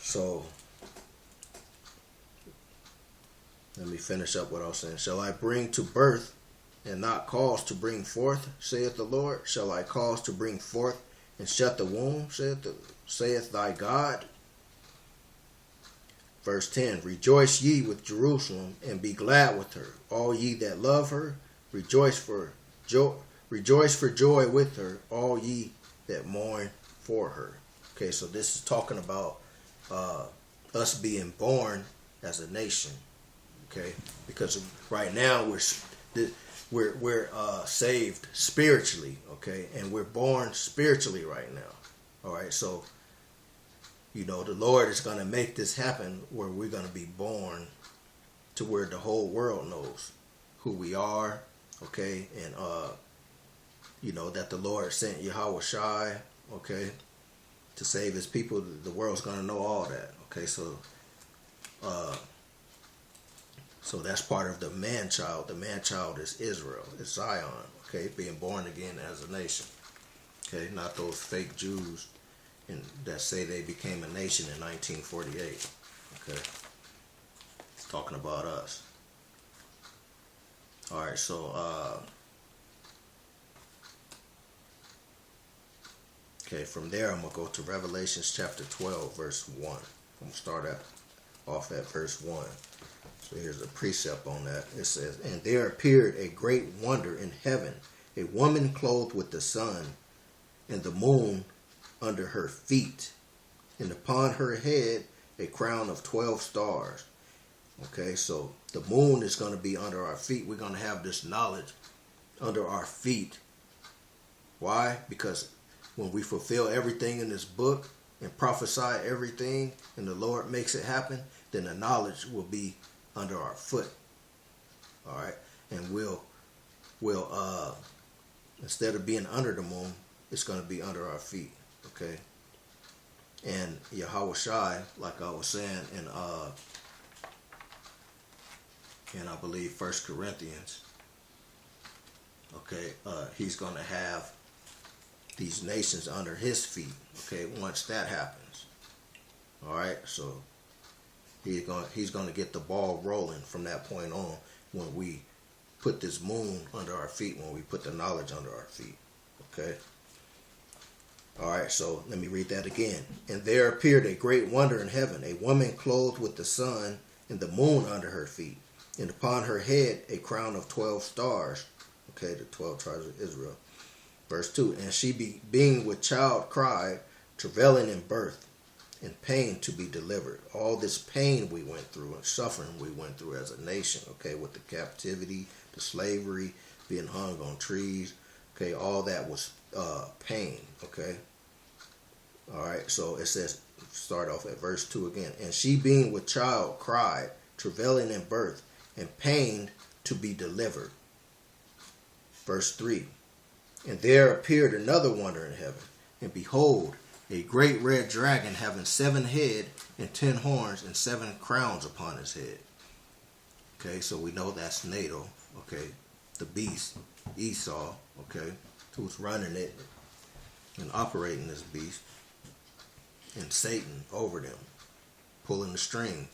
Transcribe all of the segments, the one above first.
So let me finish up what I was saying. Shall I bring to birth and not cause to bring forth, saith the Lord? Shall I cause to bring forth and shut the womb, saith thy God? Verse 10, rejoice ye with Jerusalem, and be glad with her. All ye that love her, rejoice for joy with her, all ye that mourn for her. Okay, so this is talking about us being born as a nation. Okay, because right now we're saved spiritually. Okay, and we're born spiritually right now. All right, so you know the Lord is going to make this happen where we're going to be born to where the whole world knows who we are. Okay, and you know that the Lord sent Yahweh Shai. Okay, to save His people. The world's going to know all that. Okay, so that's part of the man-child. The man-child is Israel. It's Zion. Okay, being born again as a nation. Okay, not those fake Jews that say they became a nation in 1948. Okay, it's talking about us. All right, so okay, from there I'm gonna go to Revelations chapter 12, verse 1. I'm gonna start off at verse 1. So here's a precept on that. It says, and there appeared a great wonder in heaven, a woman clothed with the sun and the moon under her feet, and upon her head a crown of 12 stars. Okay, so the moon is going to be under our feet. We're going to have this knowledge under our feet. Why? Because when we fulfill everything in this book and prophesy everything, and the Lord makes it happen, then the knowledge will be under our foot. All right, and we'll instead of being under the moon, it's going to be under our feet. Okay, and Yahweh Shai, like I was saying in I believe 1 Corinthians. Okay, He's going to have these nations under His feet. Okay, once that happens. All right, so He's going to get the ball rolling from that point on when we put this moon under our feet, when we put the knowledge under our feet. Okay. All right, so let me read that again. And there appeared a great wonder in heaven, a woman clothed with the sun and the moon under her feet, and upon her head a crown of 12 stars. Okay, the 12 tribes of Israel. Verse 2, and she being with child cried, travailing in birth, in pain to be delivered. All this pain we went through and suffering we went through as a nation, okay, with the captivity, the slavery, being hung on trees, okay, all that was pain, okay. All right, so it says, start off at verse 2 again. And she being with child cried, travailing in birth, and pained to be delivered. Verse 3, and there appeared another wonder in heaven, and behold, a great red dragon having 7 heads and 10 horns and 7 crowns upon his head. Okay, so we know that's NATO, okay, the beast, Esau, okay, who's running it and operating this beast, and Satan over them, pulling the string.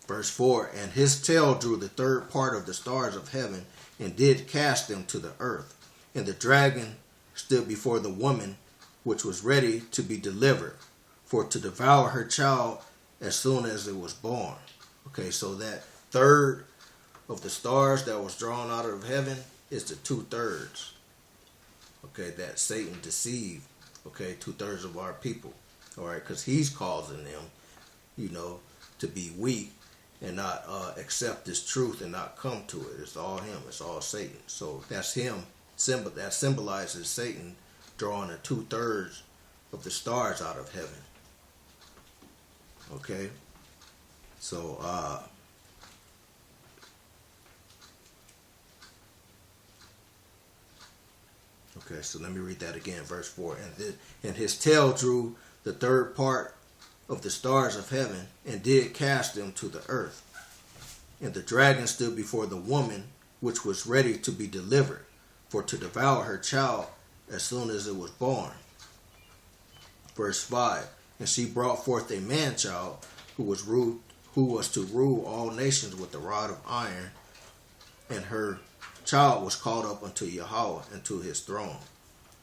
Verse 4, and his tail drew the third part of the stars of heaven, and did cast them to the earth. And the dragon stood before the woman, which was ready to be delivered, for to devour her child as soon as it was born. Okay, so that third of the stars that was drawn out of heaven is the 2/3. Okay, that Satan deceived, okay, 2/3 of our people. All right, because he's causing them, you know, to be weak and not accept this truth and not come to it. It's all him. It's all Satan. So that's him. That symbolizes Satan drawing the 2/3 of the stars out of heaven. Okay, so okay, so let me read that again, verse 4. And his tail drew the third part of the stars of heaven, and did cast them to the earth. And the dragon stood before the woman, which was ready to be delivered, for to devour her child as soon as it was born. Verse 5, And she brought forth a man child who was to rule all nations with the rod of iron, and her child was caught up unto Yahweh and to his throne.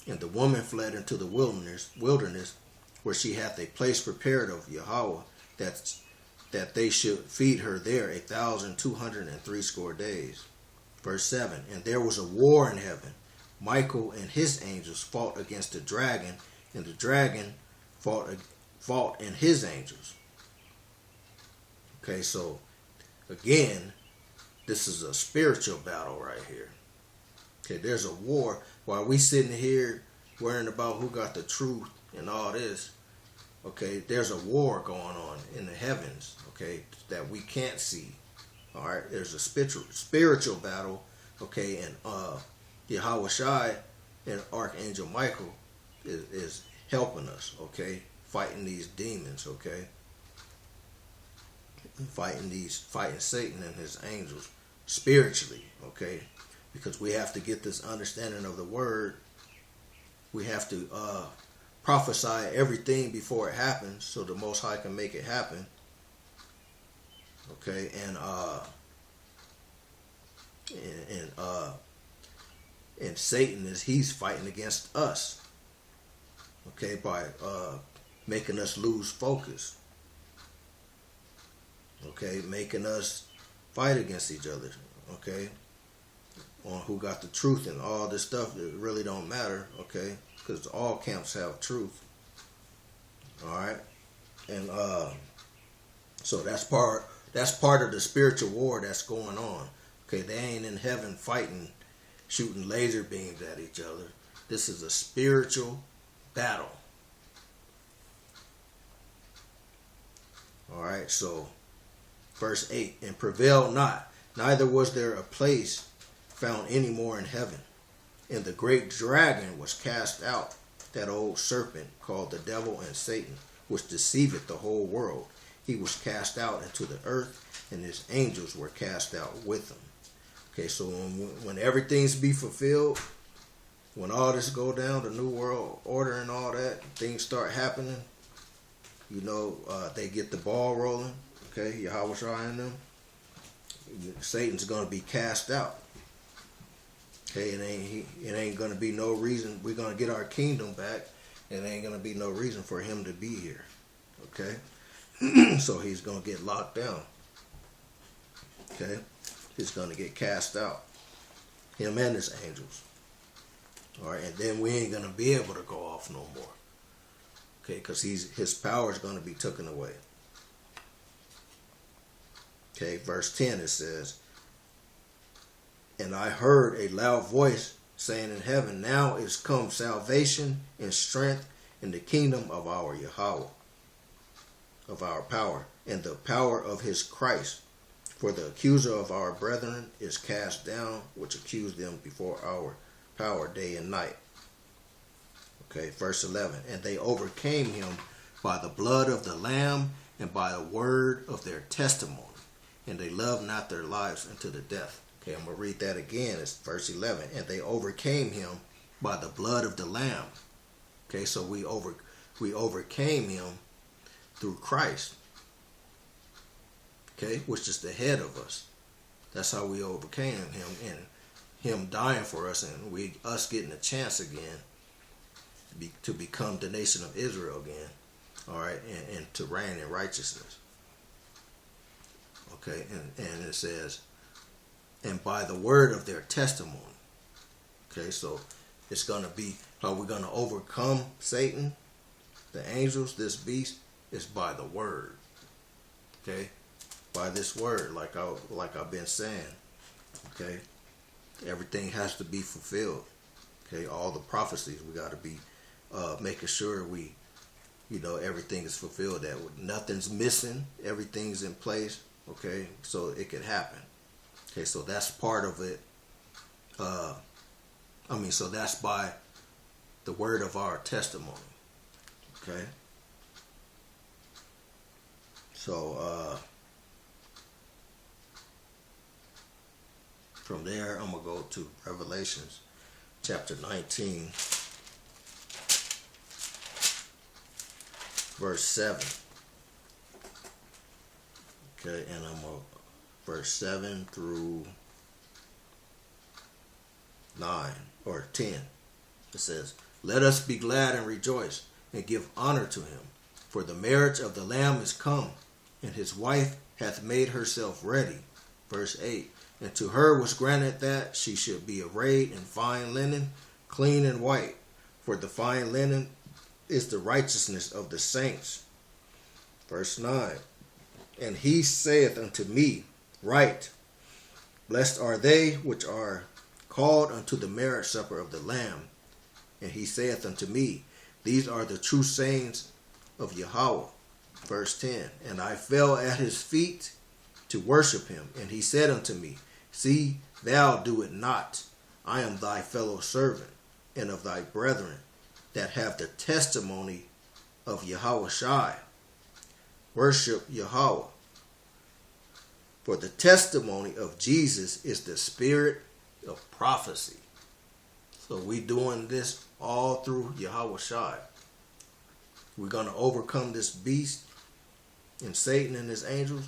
And the woman fled into the wilderness, where she hath a place prepared of Yahweh, that they should feed her there 1,260 days. Verse 7, and there was a war in heaven. Michael and his angels fought against the dragon, and the dragon fought and his angels. Okay, so again, this is a spiritual battle right here. Okay, there's a war. While we sitting here worrying about who got the truth and all this, okay, there's a war going on in the heavens, okay, that we can't see. All right, there's a spiritual battle, okay, and Yahweh Shai and Archangel Michael is helping us, okay, fighting these demons, okay, fighting Satan and his angels spiritually, okay, because we have to get this understanding of the word. We have to prophesy everything before it happens, so the Most High can make it happen. Okay, and Satan he's fighting against us. Okay, by making us lose focus. Okay, making us fight against each other. Okay, on who got the truth and all this stuff that really don't matter. Okay, because all camps have truth. All right, and so that's part of the spiritual war that's going on. Okay, they ain't in heaven fighting, shooting laser beams at each other. This is a spiritual battle. All right, so verse 8, and prevailed not, neither was there a place found any more in heaven. And the great dragon was cast out, that old serpent called the devil and Satan, which deceiveth the whole world. He was cast out into the earth, and his angels were cast out with him. Okay, so when everything's be fulfilled, when all this go down, the new world order and all that, things start happening, you know, they get the ball rolling, okay, Yahweh Shai and them, Satan's going to be cast out. Okay, it ain't going to be no reason. We're going to get our kingdom back. It ain't going to be no reason for him to be here. Okay, so he's going to get locked down. Okay, he's going to get cast out. Him and his angels. All right, and then we ain't going to be able to go off no more. Okay, because his power is going to be taken away. Okay, verse 10 it says, and I heard a loud voice saying in heaven, now is come salvation and strength in the kingdom of our Yahweh, of our power, and the power of his Christ. For the accuser of our brethren is cast down, which accused them before our power day and night. Okay, verse 11, and they overcame him by the blood of the Lamb and by the word of their testimony, and they loved not their lives unto the death. Okay, I'm going to read that again. It's verse 11. And they overcame him by the blood of the Lamb. Okay, so we overcame him through Christ. Okay, which is the head of us. That's how we overcame him, and him dying for us, and us getting a chance again to become the nation of Israel again. All right, and to reign in righteousness. Okay, and it says, and by the word of their testimony. Okay, so it's going to be how we're going to overcome Satan, the angels, this beast, is by the word. Okay, by this word, like I've been saying. Okay, everything has to be fulfilled. Okay, all the prophecies, we got to be making sure everything is fulfilled, that nothing's missing, everything's in place. Okay, so it could happen. Okay, so that's part of it. So that's by the word of our testimony. Okay. So from there, I'm going to go to Revelations chapter 19. verse 7. Okay, and verse 7 through 9 or 10. It says, "Let us be glad and rejoice and give honor to him, for the marriage of the Lamb is come, and his wife hath made herself ready." Verse 8, "And to her was granted that she should be arrayed in fine linen, clean and white, for the fine linen is the righteousness of the saints." Verse 9, "And he saith unto me, Write, Blessed are they which are called unto the marriage supper of the Lamb. And he saith unto me, These are the true sayings of Yahweh." Verse 10, "And I fell at his feet to worship him. And he said unto me, See, thou do it not. I am thy fellow servant, and of thy brethren that have the testimony of Yahweh Shai. Worship Yahweh. For the testimony of Jesus is the spirit of prophecy." So we doing this all through Yahweh Shai. We're going to overcome this beast and Satan and his angels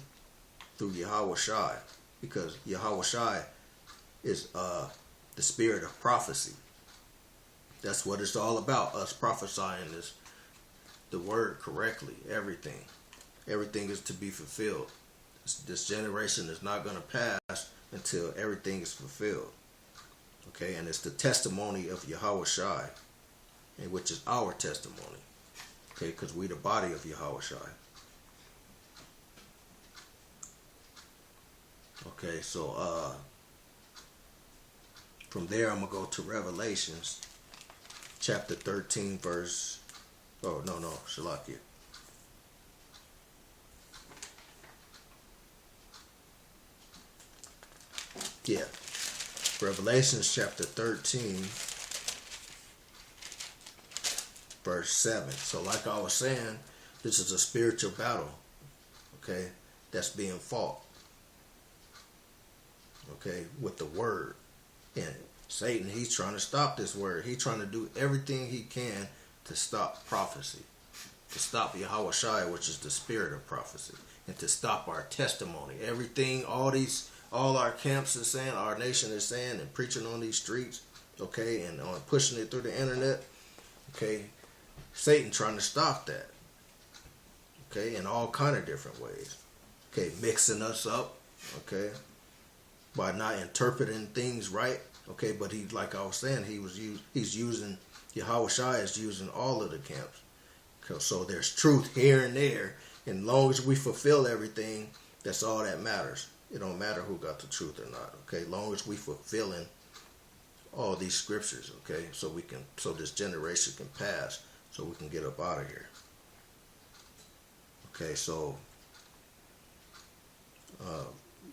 through Yahweh Shai, because Yahweh Shai is the spirit of prophecy. That's what it's all about, us prophesying the word correctly. Everything is to be fulfilled. This generation is not going to pass until everything is fulfilled. Okay, and it's the testimony of Yahweh Shai, which is our testimony. Okay, because we the body of Yahweh Shai. Okay, so from there I'm going to go to Revelations chapter 13 verse, Shalakia. Yeah, Revelations chapter 13 verse 7. So like I was saying, this is a spiritual battle, okay, that's being fought, okay, with the word. And Satan, he's trying to stop this word. He's trying to do everything he can to stop prophecy, to stop Yahweh Shai, which is the spirit of prophecy, and to stop our testimony. Everything, all our camps are saying, our nation is saying, and preaching on these streets, okay, and on pushing it through the internet, okay, Satan trying to stop that, okay, in all kind of different ways, okay, mixing us up, okay, by not interpreting things right, okay, but he, like I was saying, he's using, Yahweh Shai is using all of the camps, so there's truth here and there, and as long as we fulfill everything, that's all that matters. It don't matter who got the truth or not, okay, as long as we fulfilling all these scriptures, okay, so this generation can pass, so we can get up out of here. Okay, so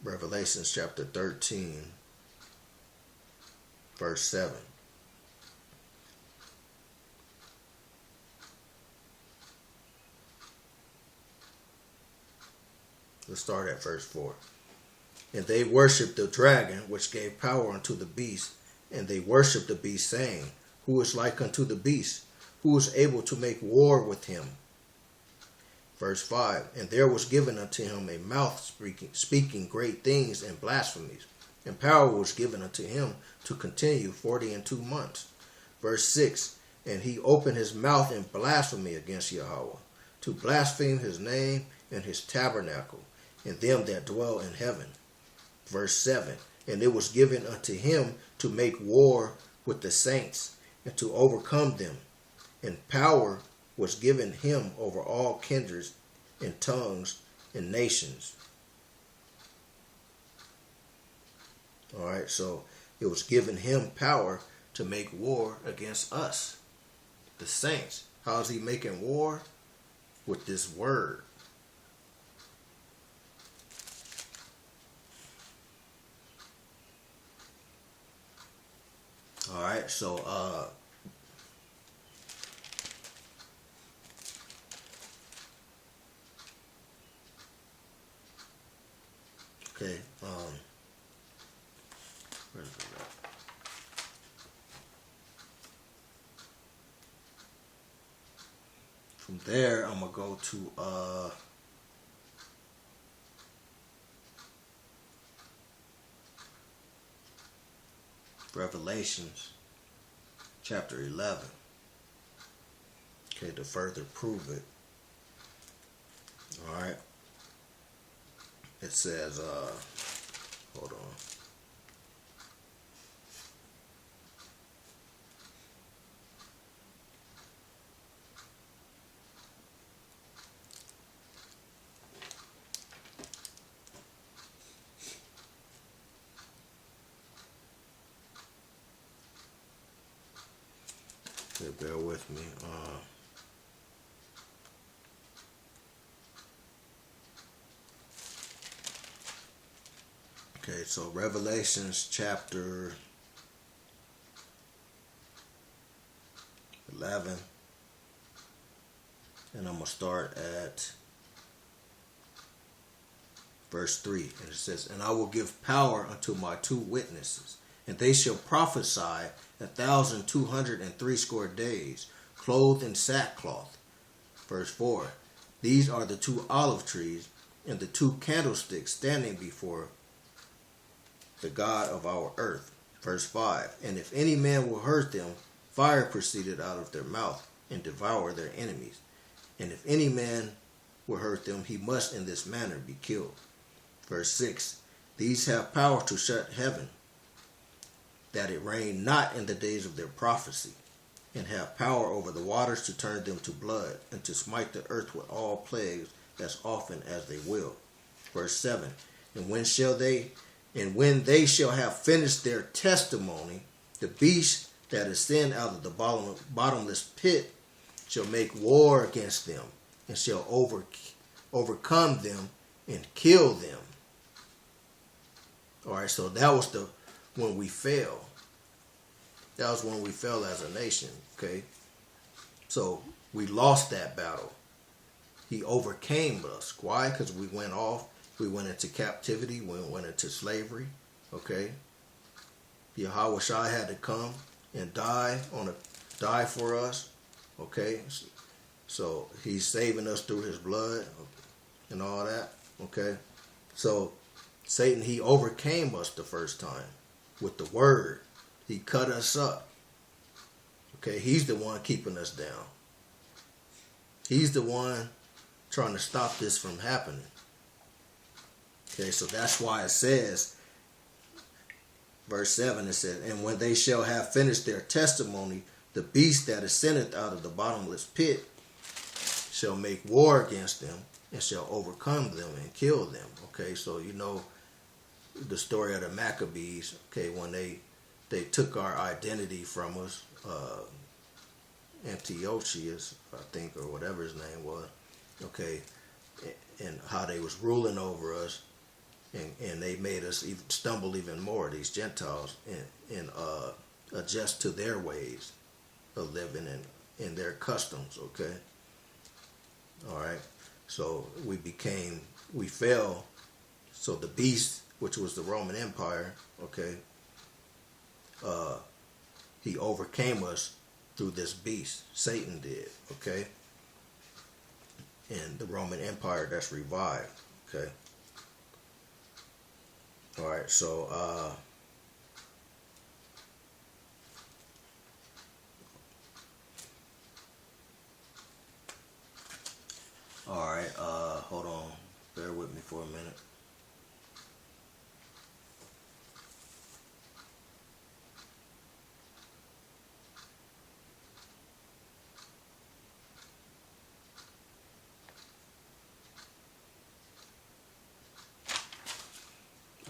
Revelations chapter 13 verse 7. Let's start at verse 4. "And they worshipped the dragon, which gave power unto the beast, and they worshipped the beast, saying, Who is like unto the beast? Who is able to make war with him?" Verse 5. "And there was given unto him a mouth speaking great things and blasphemies, and power was given unto him to continue 42 months. Verse 6. "And he opened his mouth in blasphemy against Yahweh, to blaspheme his name and his tabernacle, and them that dwell in heaven." Verse 7. "And it was given unto him to make war with the saints, and to overcome them. And power was given him over all kindreds and tongues and nations." All right, so it was given him power to make war against us, the saints. How is he making war? With this word. All right, so okay, where's it at? From there, I'm going to go to Revelations chapter 11. Okay, to further prove it. All right. It says, hold on. Okay, bear with me. Okay, so Revelations chapter 11, and I'm going to start at verse 3. And it says, "And I will give power unto my 2 witnesses, and they shall prophesy 1,260 days, clothed in sackcloth." Verse 4, "These are the 2 olive trees and the 2 candlesticks standing before the God of our earth." Verse 5, "And if any man will hurt them, fire proceeded out of their mouth and devour their enemies. And if any man will hurt them, he must in this manner be killed." Verse 6, "These have power to shut heaven, that it rain not in the days of their prophecy, and have power over the waters to turn them to blood, and to smite the earth with all plagues as often as they will." Verse 7, "And when they shall have finished their testimony, the beast that ascend out of the bottomless pit shall make war against them, and shall overcome them and kill them." All right, so that was when we fell. That was when we fell as a nation. Okay, so we lost that battle. He overcame us. Why? Because we went off. We went into captivity. We went into slavery. Okay, Yahweh Shai had to come and die for us. Okay, so he's saving us through his blood and all that. Okay, so Satan, he overcame us the first time with the word. He cut us up. Okay, he's the one keeping us down. He's the one trying to stop this from happening. Okay, so that's why it says, verse 7, it says, "And when they shall have finished their testimony, the beast that ascendeth out of the bottomless pit shall make war against them, and shall overcome them and kill them." Okay, so you know the story of the Maccabees. Okay, when they took our identity from us, Antiochus, I think, or whatever his name was. Okay, and how they was ruling over us, and they made us even stumble even more, these Gentiles, and adjust to their ways of living in their customs. Okay, all right, so we fell. So the beast, which was the Roman Empire, okay, he overcame us through this beast. Satan did. Okay, and the Roman Empire that's revived. Okay. All right, so all right, hold on, bear with me for a minute.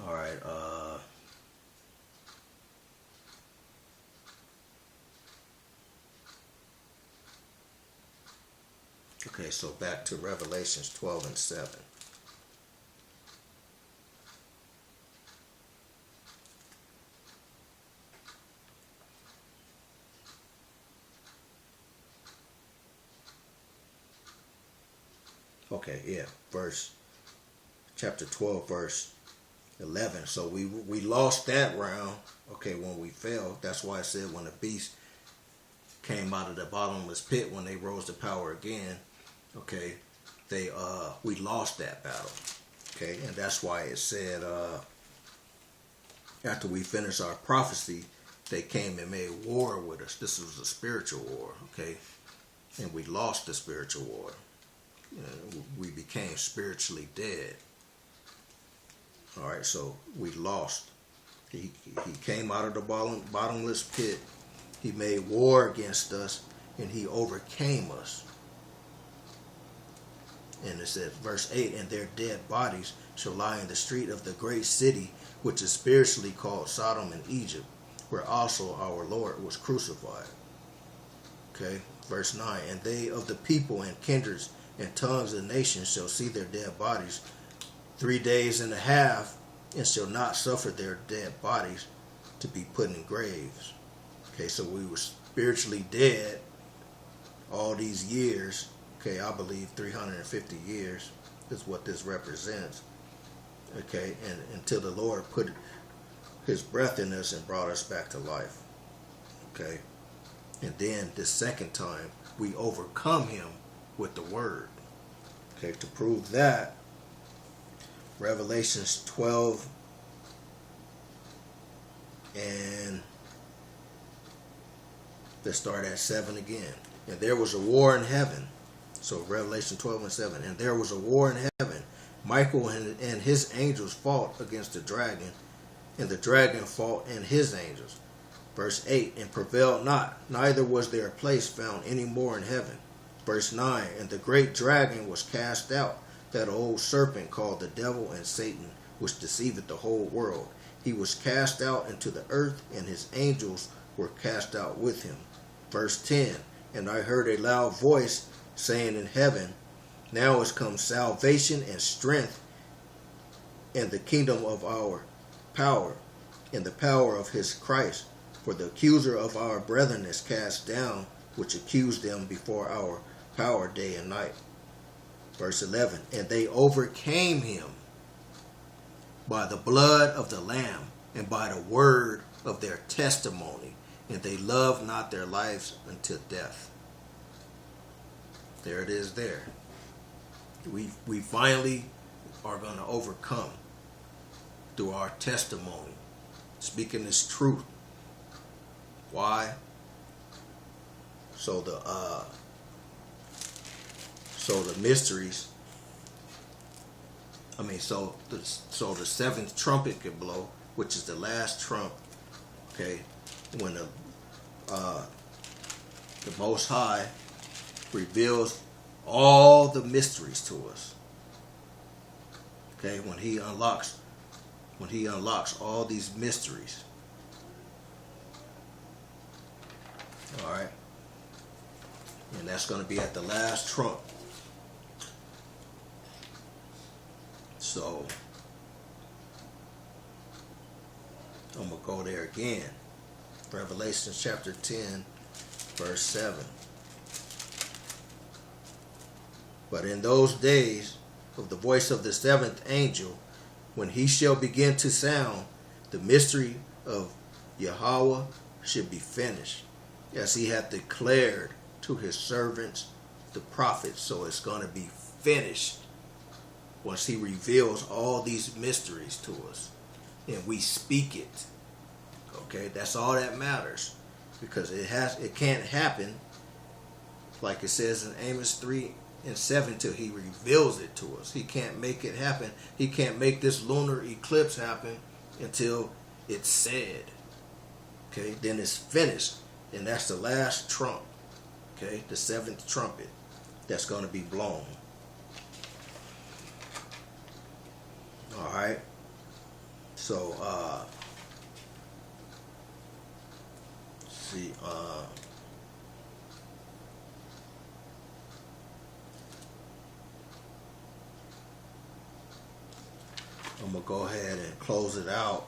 All right, okay, so back to Revelations 12 and 7. Okay, yeah, chapter 12, verse 11. So we lost that round, okay, when we fell. That's why I said when the beast came out of the bottomless pit, when they rose to power again, Okay, we lost that battle. Okay, and that's why it said after we finished our prophecy, they came and made war with us. This was a spiritual war. Okay, and we lost the spiritual war. We became spiritually dead. All right, so we lost. He came out of the bottomless pit. He made war against us, and he overcame us. And it says, verse 8, and their dead bodies shall lie in the street of the great city, which is spiritually called Sodom and Egypt, where also our Lord was crucified. Okay, verse 9, and they of the people and kindreds and tongues of nations shall see their dead bodies 3 days and a half, and shall not suffer their dead bodies to be put in graves. Okay, so we were spiritually dead all these years. Okay, I believe 350 years is what this represents. Okay, and until the Lord put his breath in us and brought us back to life. Okay, and then the second time we overcome him with the word. Okay, to prove that, Revelations 12 and let's start at 7 again. And there was a war in heaven. So Revelation 12 and 7. And there was a war in heaven. Michael and his angels fought against the dragon, and the dragon fought and his angels. Verse 8, and prevailed not, neither was there a place found any more in heaven. Verse 9, and the great dragon was cast out, that old serpent called the devil and Satan, which deceiveth the whole world. He was cast out into the earth, and his angels were cast out with him. Verse 10, and I heard a loud voice saying in heaven, now is come salvation and strength, and the kingdom of our power, and the power of his Christ. For the accuser of our brethren is cast down, which accused them before our power day and night. Verse 11, and they overcame him by the blood of the Lamb and by the word of their testimony, and they loved not their lives unto death. There it is there. We finally are going to overcome through our testimony, speaking this truth. Why? So the mysteries. So the seventh trumpet could blow, which is the last trump. Okay, when the Most High reveals all the mysteries to us. Okay, when he unlocks all these mysteries. All right, and that's going to be at the last trump. So I'm going to go there again. Revelation chapter 10, verse 7. But in those days of the voice of the seventh angel, when he shall begin to sound, the mystery of Yahweh should be finished, as he hath declared to his servants, the prophets. So it's going to be finished once he reveals all these mysteries to us and we speak it. Okay, that's all that matters, because it can't happen like it says in Amos 3 and 7 till he reveals it to us. He can't make it happen. He can't make this lunar eclipse happen until it's said. Okay, then it's finished, and that's the last trump. Okay, the seventh trumpet that's going to be blown. All right. So see, I'm gonna go ahead and close it out.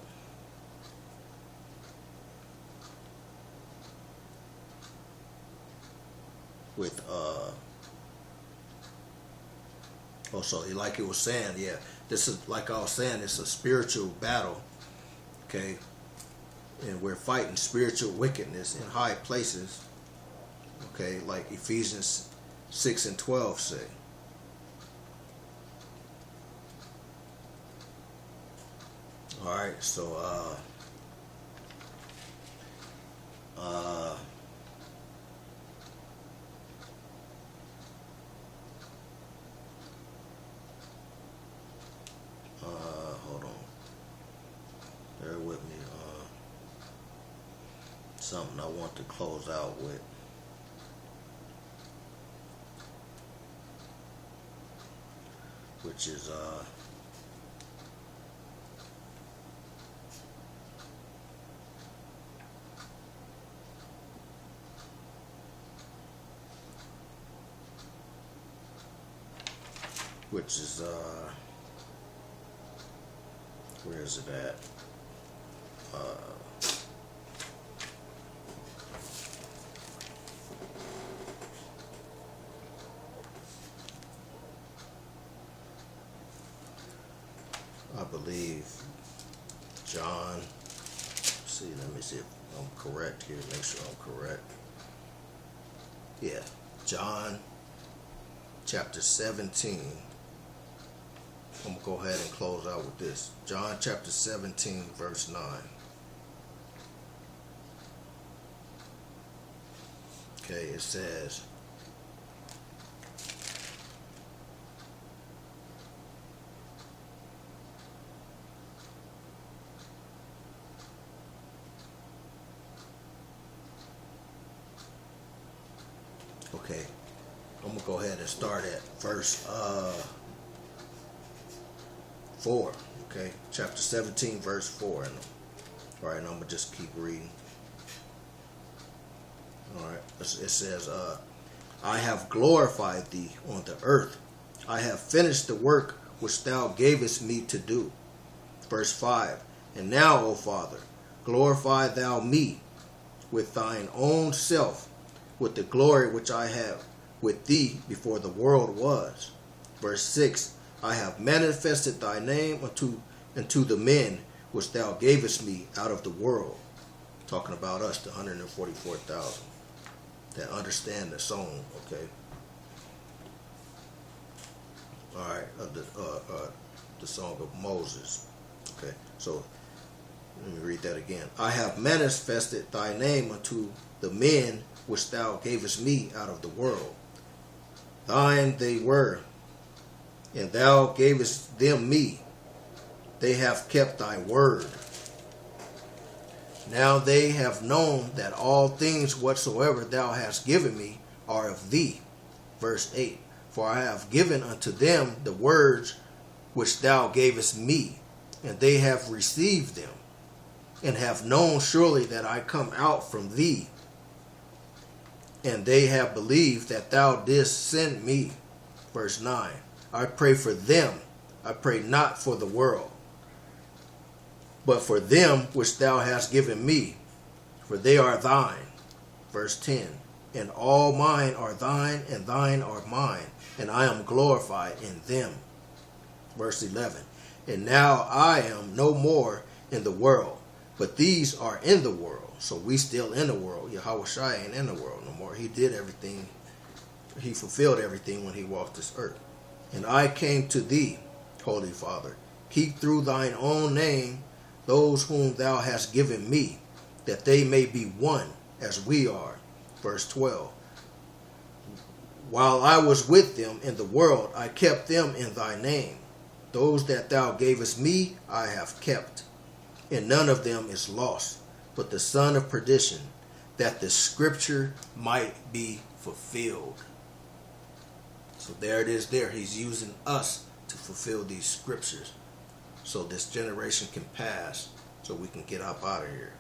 With also, like it was saying, yeah, this is, like I was saying, it's a spiritual battle. Okay, and we're fighting spiritual wickedness in high places. Okay, like Ephesians 6 and 12 say? All right, so hold on, bear with me. Something I want to close out with. Which is where is it at? I believe John. See, let me see if I'm correct here. Make sure I'm correct. Yeah, John chapter 17. I'm gonna go ahead and close out with this. John chapter 17, verse 9. Okay, it says, okay, I'm gonna go ahead and start at verse 4. Okay, chapter 17, verse 4. All right, and I'm gonna just keep reading. All right, it says, I have glorified thee on the earth. I have finished the work which thou gavest me to do. Verse 5. And now, O Father, glorify thou me with thine own self, with the glory which I have with thee before the world was. Verse 6. I have manifested thy name unto the men which thou gavest me out of the world. Talking about us, the 144,000 that understand the song. Okay. All right. The song of Moses. Okay. So let me read that again. I have manifested thy name unto the men which thou gavest me out of the world. Thine they were, and thou gavest them me. They have kept thy word. Now they have known that all things whatsoever thou hast given me are of thee. Verse 8. For I have given unto them the words which thou gavest me, and they have received them, and have known surely that I come out from thee. And they have believed that thou didst send me. Verse 9. I pray for them. I pray not for the world, but for them which thou hast given me, for they are thine. Verse 10. And all mine are thine, and thine are mine, and I am glorified in them. Verse 11. And now I am no more in the world, but these are in the world. So we still in the world. Yahushua ain't in the world no more. He did everything. He fulfilled everything when he walked this earth. And I came to thee, Holy Father. Keep through thine own name those whom thou hast given me, that they may be one as we are. Verse 12. While I was with them in the world, I kept them in thy name. Those that thou gavest me, I have kept. And none of them is lost, but the son of perdition, that the scripture might be fulfilled. So there it is there. He's using us to fulfill these scriptures so this generation can pass, so we can get up out of here.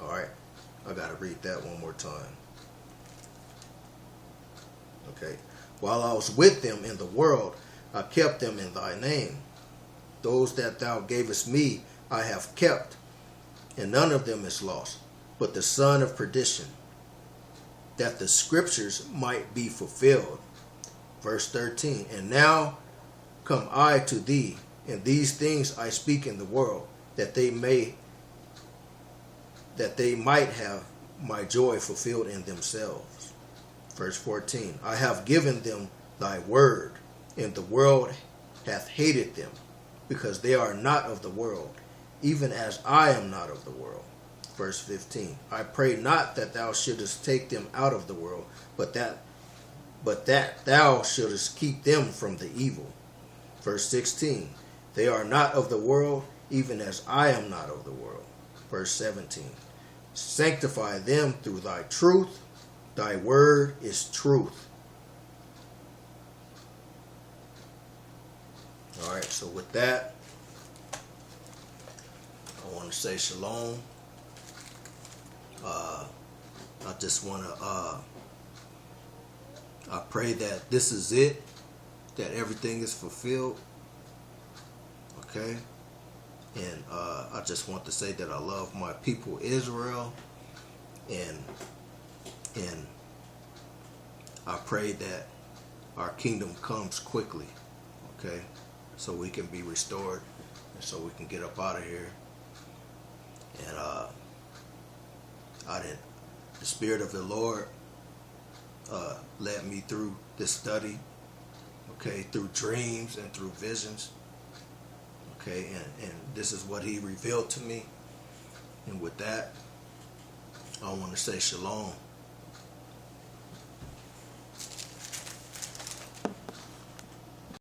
All right. I got to read that one more time. Okay. While I was with them in the world, I kept them in thy name. Those that thou gavest me, I have kept, and none of them is lost, but the son of perdition, that the scriptures might be fulfilled. Verse 13. And now come I to thee, and these things I speak in the world, that they might have my joy fulfilled in themselves. Verse 14, I have given them thy word, and the world hath hated them, because they are not of the world, even as I am not of the world. Verse 15, I pray not that thou shouldest take them out of the world, but that thou shouldest keep them from the evil. Verse 16, they are not of the world, even as I am not of the world. Verse 17, sanctify them through thy truth. Thy word is truth. All right, so with that, I want to say shalom. I just want to, I pray that this is it, that everything is fulfilled. Okay? And I just want to say that I love my people Israel, and I pray that our kingdom comes quickly, okay, so we can be restored and so we can get up out of here. And the Spirit of the Lord led me through this study, okay, through dreams and through visions. Okay, and this is what he revealed to me. And with that, I want to say shalom.